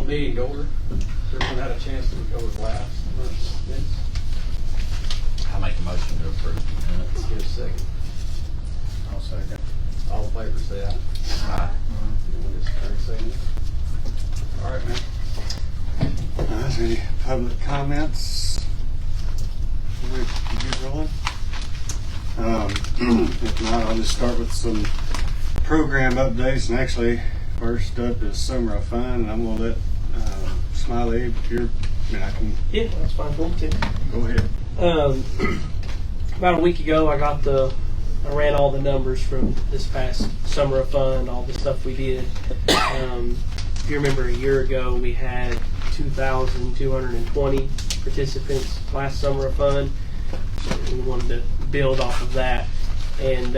meeting to order. Everyone had a chance to look over the last minutes. I make a motion to approve the minutes. Give a second. I'll second. All in favor say aye. Aye. Anyone disagree, say no. All right, man. Is there any public comments? We get rolling? If not, I'll just start with some program updates. And actually, first up is Summer of Fun, and I'm going to let Smiley, if you're, I can. Yeah, that's fine. Go too. Go ahead. About a week ago, I ran all the numbers from this past Summer of Fun, all the stuff we did. If you remember, a year ago, we had 2,220 participants last Summer of Fun. So we wanted to build off of that. And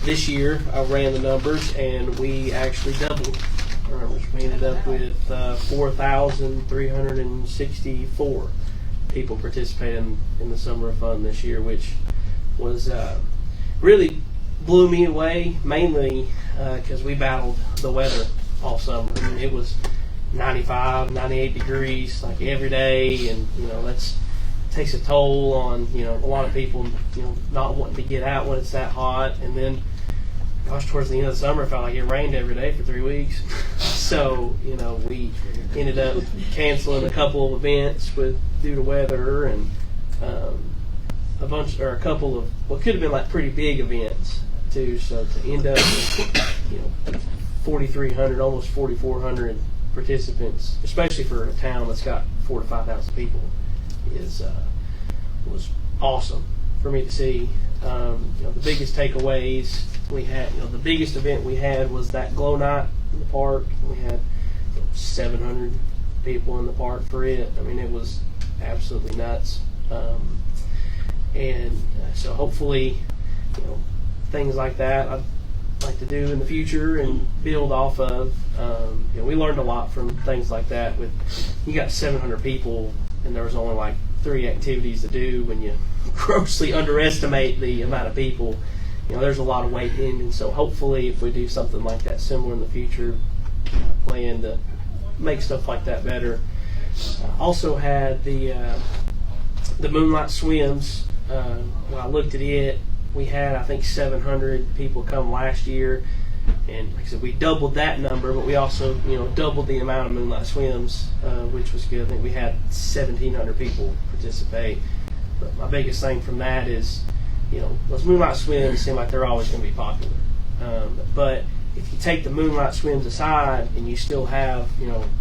this year, I ran the numbers, and we actually doubled our numbers. We ended up with 4,364 people participating in the Summer of Fun this year, which was really blew me away, mainly because we battled the weather all summer. I mean, it was 95, 98 degrees like every day, and that's takes a toll on a lot of people, not wanting to get out when it's that hot. And then gosh, towards the end of the summer, it felt like it rained every day for 3 weeks. So we ended up canceling a couple of events due to weather, and a couple of what could have been like pretty big events too. So to end up with 4,300, almost 4,400 participants, especially for a town that's got 4,000 to 5,000 people, was awesome for me to see. The biggest takeaways we had, the biggest event we had was that glow night in the park. We had 700 people in the park for it. I mean, it was absolutely nuts. So hopefully, things like that I'd like to do in the future and build off of. We learned a lot from things like that. With you got 700 people, and there was only like 3 activities to do. When you grossly underestimate the amount of people, there's a lot of weight in. And so hopefully, if we do something like that similar in the future, plan to make stuff like that better. Also had the Moonlight Swims. When I looked at it, we had I think 700 people come last year, and like I said, we doubled that number, but we also doubled the amount of Moonlight Swims, which was good. I think we had 1,700 people participate. But my biggest thing from that is, those Moonlight Swims seem like they're always going to be popular. But if you take the Moonlight Swims aside, and you still have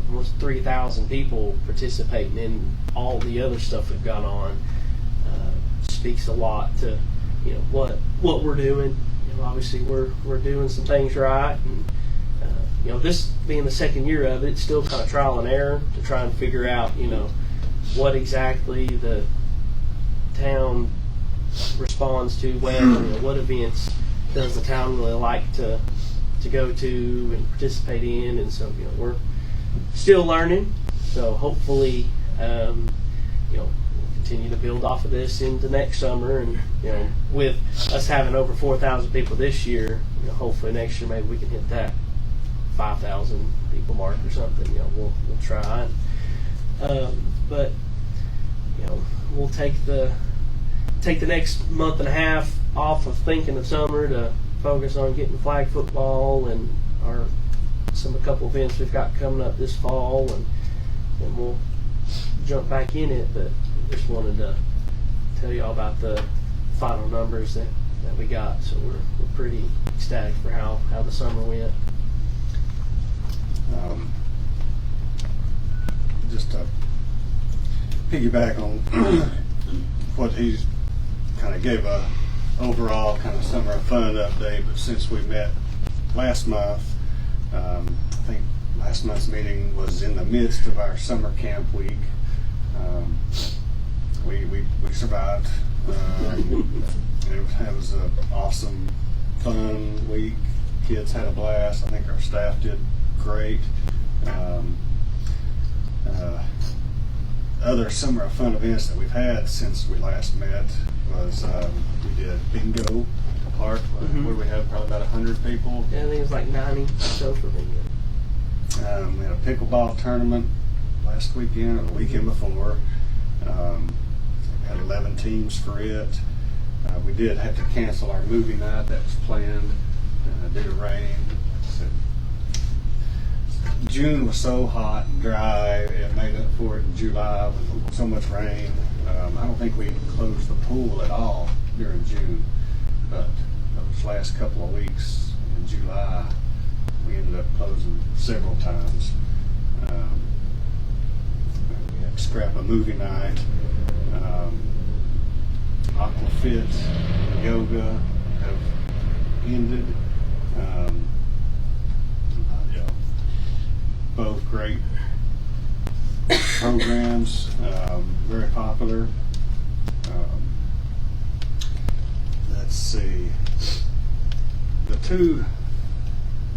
almost 3,000 people participating in all the other stuff we've got on, speaks a lot to what we're doing. Obviously we're doing some things right, and this being the second year of it, it's still kind of trial and error to try and figure out what exactly the town responds to well. What events does the town really like to go to and participate in, and so we're still learning. So hopefully continue to build off of this into next summer, and with us having over 4,000 people this year, hopefully next year maybe we can hit that 5,000 people mark or something. We'll try, but we'll take the next month and a half off of thinking of summer to focus on getting flag football and a couple events we've got coming up this fall, and we'll jump back in it. But just wanted to tell you all about the final numbers that we got. So we're pretty ecstatic for how the summer went. Just to piggyback on what he's kind of gave a overall kind of Summer of Fun update, but since we met last month, I think last month's meeting was in the midst of our summer camp week. We survived. It was an awesome, fun week. Kids had a blast. I think our staff did great. Other Summer of Fun events that we've had since we last met was we did bingo at the park. Where we had probably about 100 people. Yeah, I think it was like 90 or so for bingo. We had a pickleball tournament last weekend or the weekend before. Had 11 teams for it. We did have to cancel our movie night that was planned due to rain. So June was so hot and dry, it made up for it in July with so much rain. I don't think we closed the pool at all during June, but those last couple of weeks in July, we ended up closing several times. We had to scrap a movie night. Aquafit, yoga have ended. Both great programs, very popular. Let's see. The two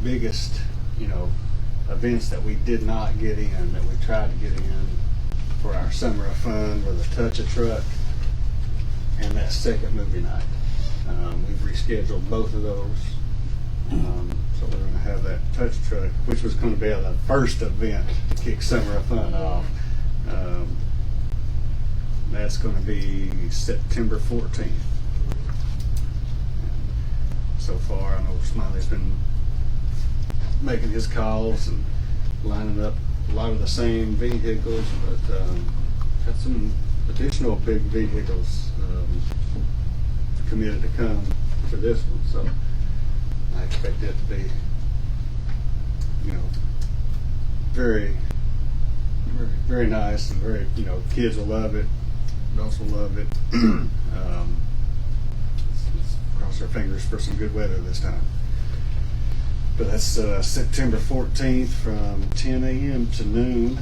biggest, events that we did not get in, that we tried to get in for our summer of fun, were the Touch a Truck and that second movie night. We've rescheduled both of those. So we're going to have that Touch Truck, which was going to be the first event to kick Summer of Fun off. That's going to be September 14th. So far, I know Smiley's been making his calls and lining up a lot of the same vehicles, but got some additional big vehicles committed to come for this one. So I expect it to be, very, very, very nice, and very, kids will love it, adults will love it. Let's cross our fingers for some good weather this time. But that's September 14th from 10 a.m. to noon,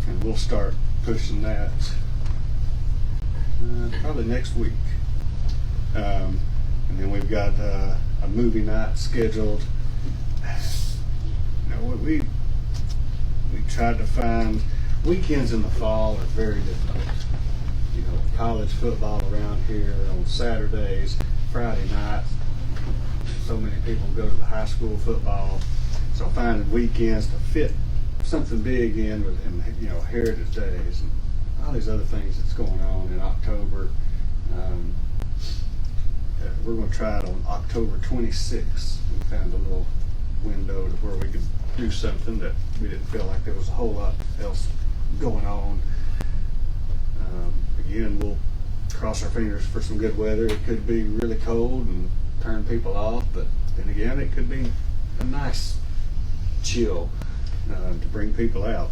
and we'll start pushing that probably next week. And then we've got a movie night scheduled. We tried to find weekends in the fall are very difficult. College football around here on Saturdays, Friday nights. So many people go to the high school football. So finding weekends to fit something big in with, Heritage Days and all these other things that's going on in October. We're going to try it on October 26th. We found a little window to where we could do something that we didn't feel like there was a whole lot else going on. Again, we'll cross our fingers for some good weather. It could be really cold and turn people off, but then again, it could be a nice chill to bring people out.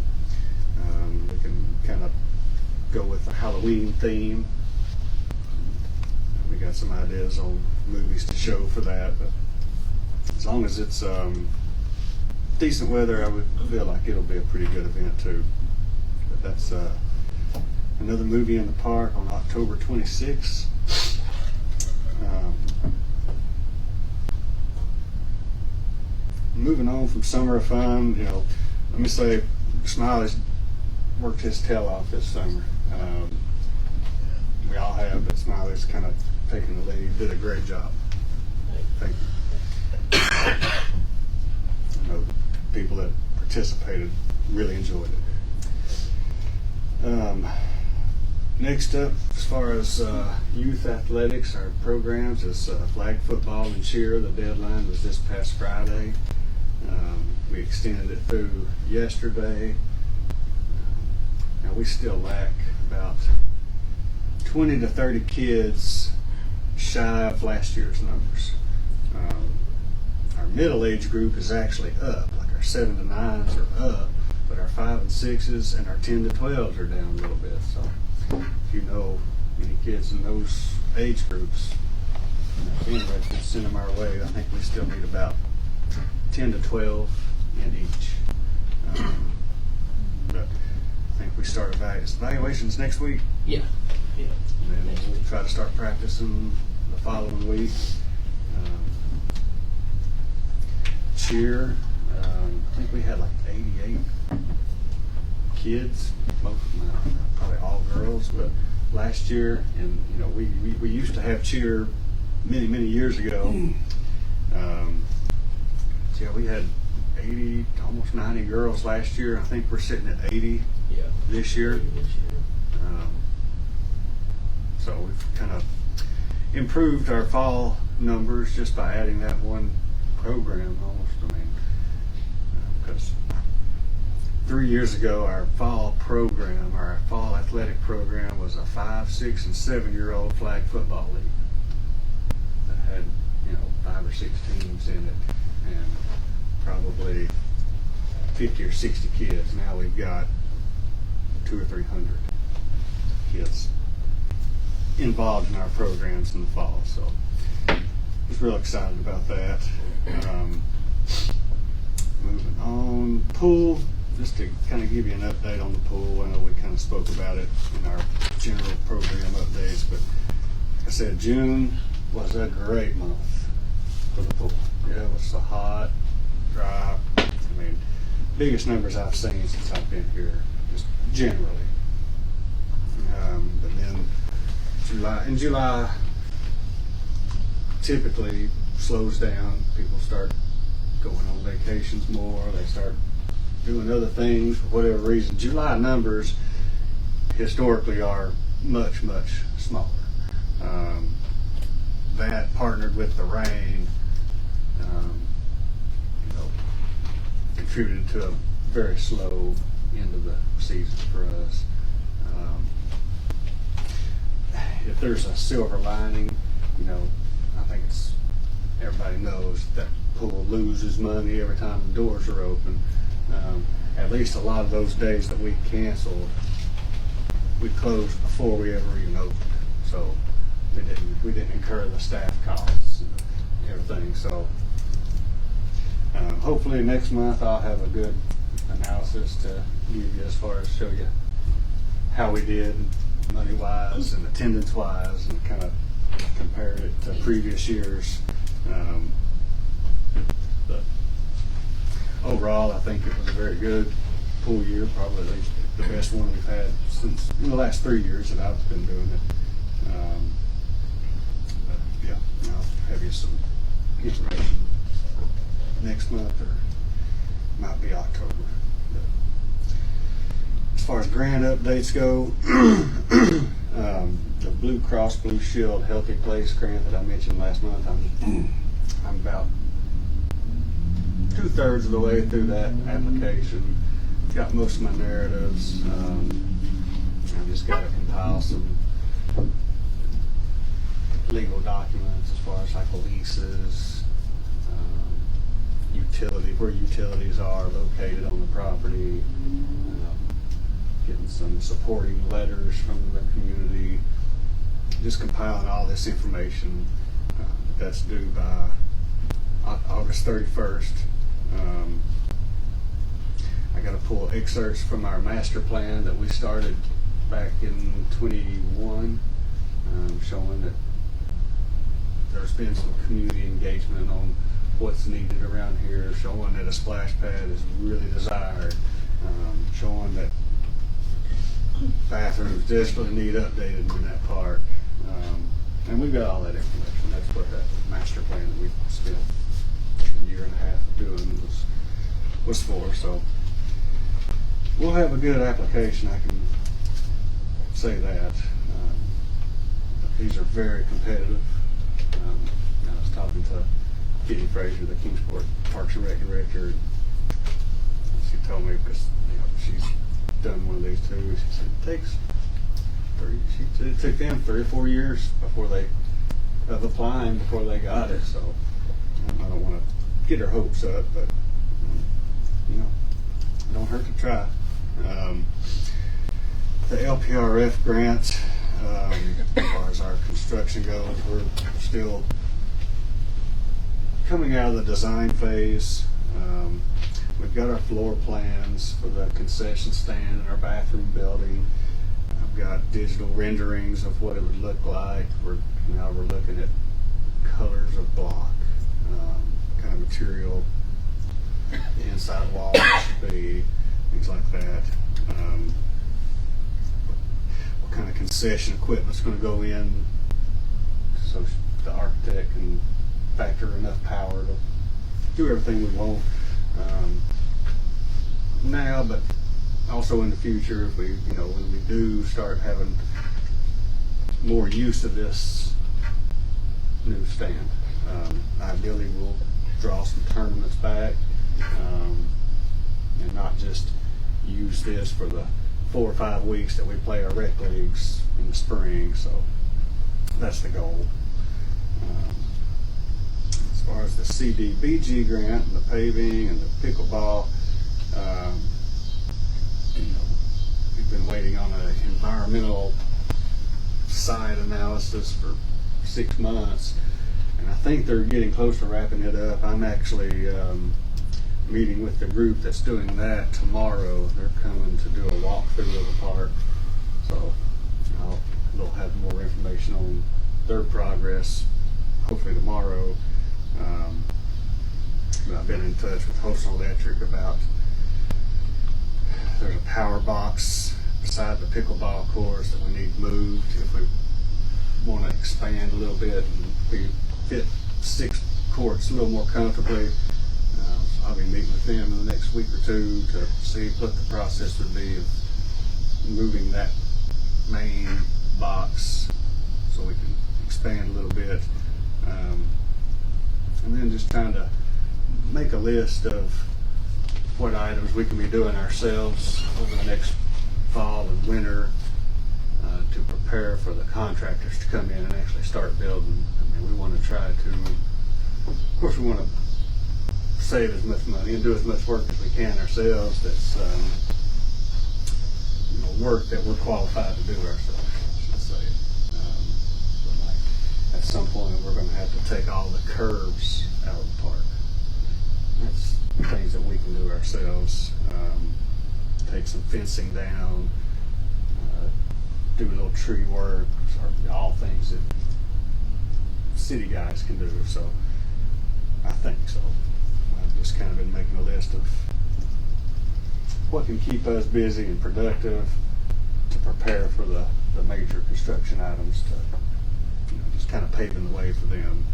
We can kind of go with the Halloween theme. We got some ideas on movies to show for that, but as long as it's decent weather, I would feel like it'll be a pretty good event too. But that's another movie in the park on October 26th. Moving on from Summer of Fun, let me say, Smiley's worked his tail off this summer. We all have, but Smiley's kind of taken the lead. Did a great job. Thank you. I know the people that participated really enjoyed it. Next up, as far as youth athletics, our programs is flag football and cheer. The deadline was this past Friday. We extended it through yesterday. Now we still lack about 20 to 30 kids shy of last year's numbers. Our middle age group is actually up, like our 7 to 9s are up, but our 5 and 6s and our 10 to 12s are down a little bit. So if you know any kids in those age groups, anyway, just send them our way. I think we still need about 10 to 12 in each. But I think we start evaluations next week. Yeah. And then we'll try to start practicing the following week. Cheer, I think we had like 88 kids, probably all girls, but last year, and we used to have cheer many years ago. So yeah, we had 80, almost 90 girls last year. I think we're sitting at 80 Yeah. this year. So we've kind of improved our fall numbers just by adding that one program almost. I mean, because 3 years ago, our fall program, our fall athletic program was a 5, 6, and 7-year-old flag football league that had, 5 or 6 teams in it and probably 50 or 60 kids. Now we've got 200 or 300 kids involved in our programs in the fall. So I was real excited about that. Moving on, pool. Just to kind of give you an update on the pool, I know we kind of spoke about it in our general program updates, but like I said, June was a great month for the pool. Yeah, it was so hot, dry. I mean, biggest numbers I've seen since I've been here, just generally. But then July typically slows down. People start going on vacations more. They start doing other things for whatever reason. July numbers historically are much, much smaller. That partnered with the rain, contributed to a very slow end of the season for us. If there's a silver lining, I think everybody knows that pool loses money every time the doors are open. At least a lot of those days that we canceled, we closed before we ever even opened. So we didn't incur the staff costs and everything. So hopefully next month I'll have a good analysis to give you as far as show you how we did money wise and attendance wise, and kind of compare it to previous years. But overall, I think it was a very good pool year, probably the best one we've had since in the last 3 years that I've been doing it. But yeah, I'll have you some information next month, or it might be October. But as far as grant updates go, the Blue Cross Blue Shield Healthy Place grant that I mentioned last month, I'm about 2/3 of the way through that application. Got most of my narratives. I've just got to compile some legal documents as far as like leases, where utilities are located on the property, getting some supporting letters from the community, just compiling all this information. That's due by August 31st. I got to pull excerpts from our master plan that we started back in 21, showing that there's been some community engagement on what's needed around here, showing that a splash pad is really desired, showing that bathrooms desperately need updated in that park. And we've got all that information. That's what that master plan that we spent a year and a half doing was for. So we'll have a good application, I can say that. These are very competitive. I was talking to Kitty Frazier, the Kingsport Parks and Rec director. She told me, because she's done one of these too, she said it took them 3 or 4 years of applying before they got it. So I don't want to get her hopes up, but don't hurt to try. The LPRF grant, as far as our construction goes, we're still coming out of the design phase. We've got our floor plans for the concession stand in our bathroom building. I've got digital renderings of what it would look like. We're looking at colors of block, kind of material the inside wall should be, things like that. What kind of concession equipment's going to go in, so the architect can factor enough power to do everything we want. now, but also in the future, if we, you know, when we do start having more use of this new stand. Ideally, we'll draw some tournaments back, and not just use this for the 4 or 5 weeks that we play our rec leagues in the spring. So that's the goal. As far as the CDBG grant and the paving and the pickleball, you know, we've been waiting on an environmental site analysis for 6 months, and I think they're getting close to wrapping it up. I'm actually meeting with the group that's doing that tomorrow. They're coming to do a walkthrough of the park, so they'll have more information on their progress hopefully tomorrow. But I've been in touch with Host Electric about, there's a power box beside the pickleball course that we need moved if we want to expand a little bit and we fit 6 courts a little more comfortably. I'll be meeting with them in the next week or 2 to see what the process would be of moving that main box so we can expand a little bit. And then just trying to make a list of what items we can be doing ourselves over the next fall and winter to prepare for the contractors to come in and actually start building. I mean, we want to try to, of course, we want to save as much money and do as much work as we can ourselves. That's you know, work that we're qualified to do ourselves, I should say. But like at some point, we're going to have to take all the curbs out of the park. That's things that we can do ourselves. Take some fencing down, do a little tree work, or all things that city guys can do. So I think so. I've just kind of been making a list of what can keep us busy and productive to prepare for the major construction items, to, you know, just kind of paving the way for them.